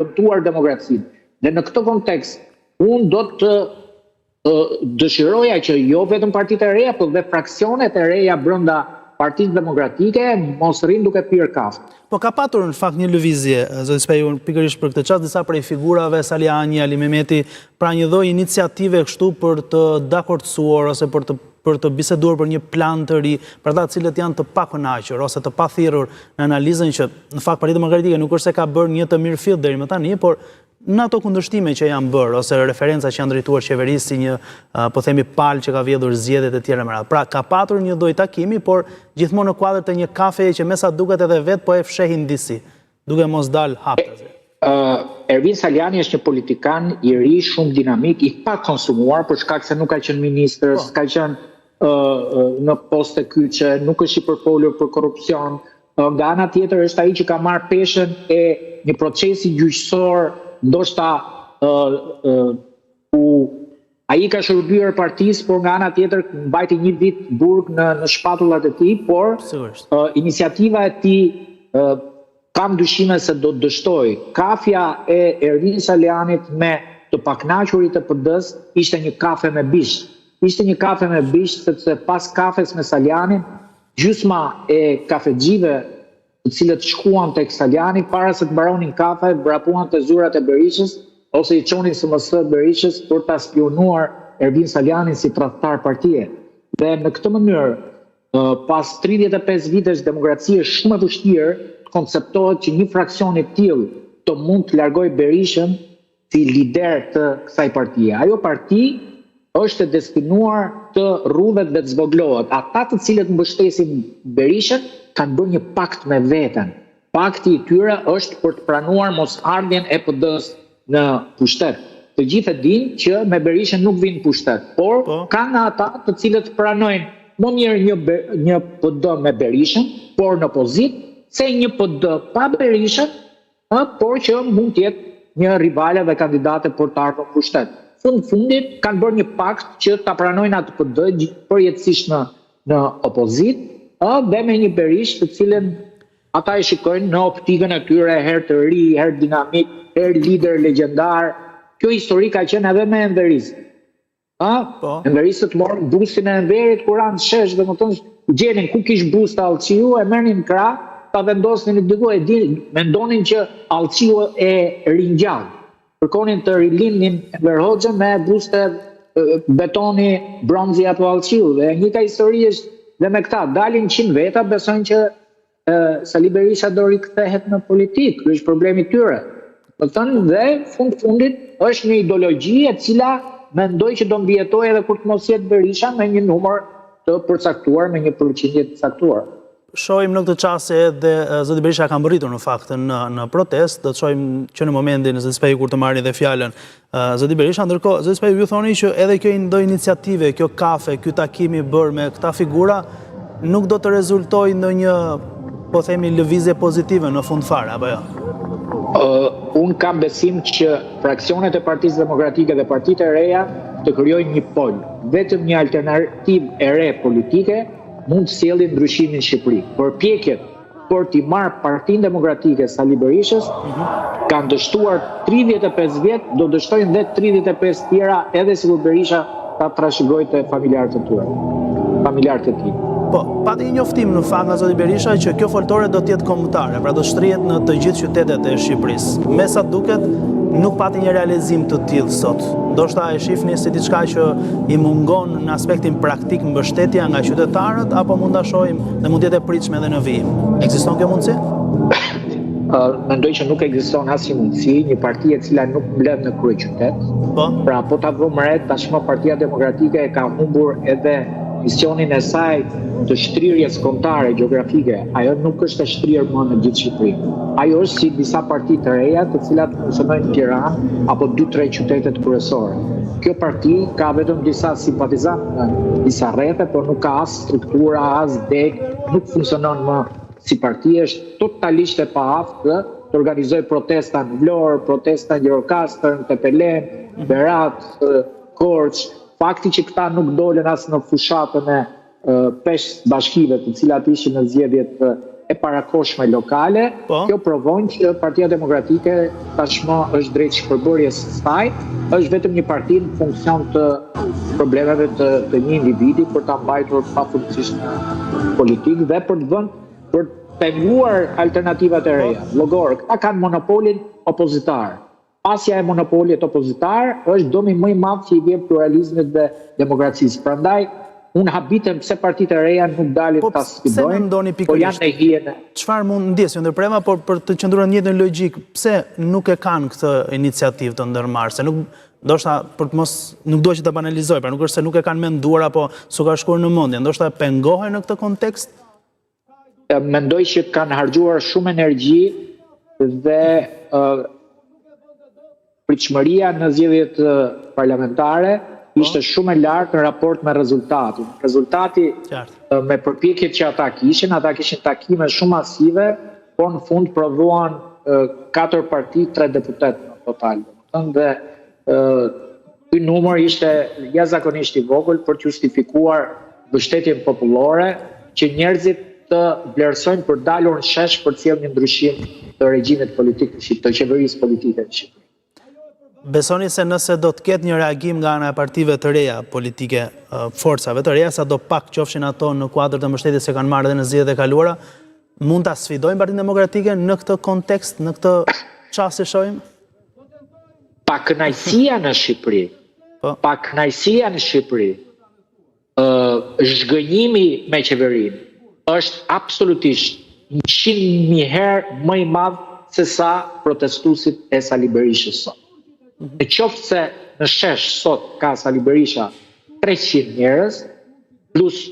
dëmtuar demokracinë. Dhe në këtë kontekst, unë do të dëshiroja që jo vetëm partitë e reja, por dhe fraksionet e reja brenda Partisë Demokratike mos rrin duke pirë kafë. Po ka patur në fakt një lëvizje, zoti Speju, pikërisht për këtë çast, disa prej figurave, Saliani, Ali Mehmeti, pra një lloj iniciative kështu për të dakordsuar ose për të biseduar për një plan të ri, për ata të cilët janë të pakënaqur ose të pathirrur në analizën që në fakt Partia Demokratike nuk është se ka bërë një të mirëfill deri më tani, por në ato kundërshtime që janë bërë ose referenca që janë drejtuar qeverisë si një po themi palë që ka vjedhur zgjedhjet e tjera më radh. Pra ka patur një lloj takimi, por gjithmonë në kuadër të një kafeje që me sa duket edhe vetë po e fshehin disi, duke mos dal hapëzi. Ervin Saliani është një politikan i ri, shumë dinamik, i pa konsumuar për shkak se nuk ka qenë ministër, s'ka qenë në poste kyçe, nuk është i përfolur për korrupsion. Nga ana tjetër është ai që ka marrë peshën e një procesi gjyqësor, ndoshta ai ka shërbyer partisë, por nga ana tjetër mbajti një vit burg në shpatullat e tij, por iniciativa e tij kam dyshime se do të dështoj. Kafja e Ervin Salianit me të pakënaqurit e PD-s ishte një kafe me bisht. Ishte një kafe me bisht sepse pas kafes me Salianin, gjysma e kafexhive të cilët shkuan tek Saliani para se të mbaronin kafe, vrapuan te zyrat e Berishës ose i çonin SMS Berishës për ta spionuar Ervin Salianin si tradhtar partie. Dhe në këtë mënyrë, pas 35 vitesh demokracie shumë e vështirë, konceptohet që një fraksion i tillë të mund të largojë Berishën si lider të kësaj partie. Ajo parti është destinuar të rrudhet dhe të zvoglohet. Ata të cilët mbështesin Berishën kanë bërë një pakt me veten. Pakti i tyre është për të pranuar mosardhjen e PD-s në pushtet. Të gjithë e dinë që me Berishën nuk vinë pushtet, por kanë ata të cilët pranojnë më mirë një PD me Berishën, por në opozitë, se një PD pa Berishën, por që mund të jetë një rivale dhe kandidate për të ardhur në pushtet. Fundit kanë bërë një pakt që ta pranojnë atë PD përjetësisht në opozitë, dhe me një Berishë të cilën ata e shikojnë në optikën e tyre herë të ri, herë dinamik, herë lider legjendar. Kjo histori ka qenë edhe me Enveris. Enverisët morën bustin e Enverit kur anë shesh dhe më tonë gjenin ku kish bus të Allqiu, e merrnin krah, ta vendosnin diku, mendonin që Allqiu e ringjall. Kërkonin të rilindnin Enver Hoxhën me buste betoni, bronzi apo Allqiu. Dhe një ka histori është dhe me këta dalin 100 veta, besojnë që Sali Berisha do rikthehet në politikë, ky është problemi i tyre. Do thënë dhe fundit është një ideologji e cila mendoj që do mbijetojë edhe kur të mos jetë Berisha me një numër të përcaktuar, me një përqindje të caktuar. Shohim në këtë çast se edhe zoti Berisha ka mbërritur në fakt në protestë, do të shohim që në momentin zoti Speju kur të marrë dhe fjalën zoti Berisha, ndërkohë zoti Speju ju thoni që edhe kjo lloj iniciative, kjo kafe, ky takim i bërë me këta figura nuk do të rezultojë në një, po themi, lëvizje pozitive në fund fare, apo jo? Unë kam besim që fraksionet e Partisë Demokratike dhe partitë e reja të krijojnë një pol. Vetëm një alternativë e re politike mund të sjellin ndryshimin në Shqipëri. Përpjekjet për t'i marrë Partinë Demokratike Sali Berishës kanë dështuar 35 vjet, do dështojnë dhe 35 tjera edhe sikur Berisha ta trashëgojë te familjarët e tyre, familjarët e tij. Po, pati një njoftim në fakt nga zoti Berisha që kjo foltore do të jetë kombëtare, pra do shtrihet në të gjithë qytetet e Shqipërisë. Me sa duket, nuk pati një realizim të tillë sot. Ndoshta e shihni si diçka që i mungon në aspektin praktik mbështetja nga qytetarët, apo mund ta shohim dhe mund të jetë e pritshme edhe në vijim. Ekziston kjo mundësi? Mendoj që nuk ekziston asnjë mundësi, një parti e cila nuk mbledh në kryeqytet. Pra po ta vëmë re, tashmë Partia Demokratike e ka humbur edhe misionin e saj të shtrirjes kombëtare gjeografike. Ajo nuk është e shtrirë më në gjithë Shqipërinë. Ajo është si disa parti të reja të cilat funksionojnë në Tiranë apo 2-3 qytetet kryesore. Kjo parti ka vetëm disa simpatizantë në disa rrethe, por nuk ka as struktura, as deg, nuk funksionon më si parti, është totalisht e paaftë të organizojë protesta në Vlorë, protesta në Gjirokastër, në Tepelen, Berat, Korç. Fakti që këta nuk dolen as në fushatën e 5 bashkive të cilat ishin në zgjedhjet e parakohshme lokale, kjo provon që Partia Demokratike tashmë është drejt shpërbërjes së saj, është vetëm një parti në funksion të problemeve të një individi për ta mbajtur pafundësisht politik dhe për të penguar alternativat e reja. Llogor, këta kanë monopolin opozitar. Pasja e monopolit opozitar është domi më i madh që i vjen pluralizmit dhe demokracisë. Prandaj unë habitem pse partitë e reja nuk dalin ta sfidojnë, po janë në hijen. Çfarë mund ndjesë ndërprema, por për të qëndruar në njëjtën logjik, pse nuk e kanë këtë iniciativë të ndërmarrë? Se nuk ndoshta për të mos nuk dua që ta banalizoj, pra nuk është se nuk e kanë menduar apo s'u ka shkuar në mendje, ndoshta pengohen në këtë kontekst? Mendoj që kanë harxuar shumë energji dhe pritshmëria në zgjedhjet parlamentare ishte shumë e lartë në raport me rezultatin. Rezultati me përpjekjet që ata kishin takime shumë masive, por në fund provuan 4 parti, 3 deputet në total. Dhe ky numër ishte jashtëzakonisht i vogël për të justifikuar mbështetjen popullore që njerëzit të vlerësojnë për dalur në shesh për të sjellë një ndryshim të regjimit politik të qeverisë politike në Shqipëri. Besoni se nëse do të ketë një reagim nga ana e partive të reja politike, forcave të reja, sa do pak qofshin ato në kuadër të mbështetjes që kanë marrë edhe në zgjedhjet e kaluara, mund ta sfidojnë Partinë Demokratike në këtë kontekst, në këtë çast që shohim? Pakënaqësia në Shqipëri, zhgënjimi me qeverinë është absolutisht 100.000 herë më i madh se sa protestuesit e Sali Berishës sot. Në qoftë se në shesh sot ka Sali Berisha 300 njerëz, plus